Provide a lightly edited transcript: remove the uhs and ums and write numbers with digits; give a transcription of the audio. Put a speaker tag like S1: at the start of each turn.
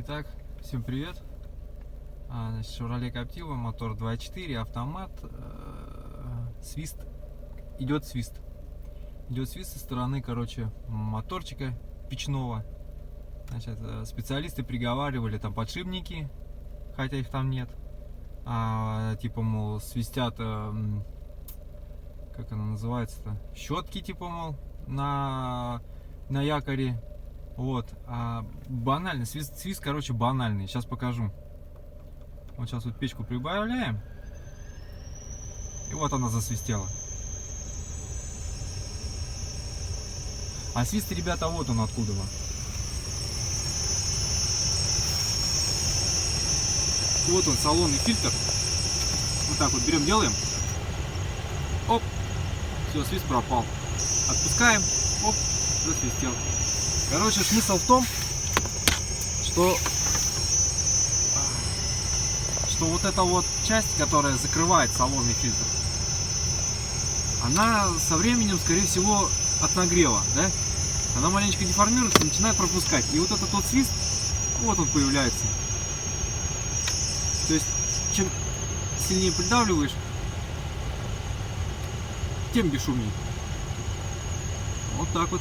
S1: Итак, всем привет. Значит, Chevrolet Captiva, мотор 2.4, автомат, свист. Идет свист со стороны, короче, моторчика печного. Значит, специалисты приговаривали там подшипники, хотя их там нет. Типа, мол, свистят, как она называется-то, щетки, типа, мол, на якоре. Вот, банальный, свист, короче, банальный. Сейчас покажу. Вот сейчас вот печку прибавляем. И вот она засвистела. А свист, ребята, вот он откуда. Вот он, салонный фильтр. Вот так вот берем, делаем. Оп, все, свист пропал. Отпускаем, оп, засвистел. Короче, смысл в том, что вот эта вот часть, которая закрывает салонный фильтр, она со временем, скорее всего, от нагрева, да? Она маленечко деформируется, начинает пропускать. И вот этот вот свист, вот он появляется. То есть, чем сильнее придавливаешь, тем бесшумнее. Вот так вот.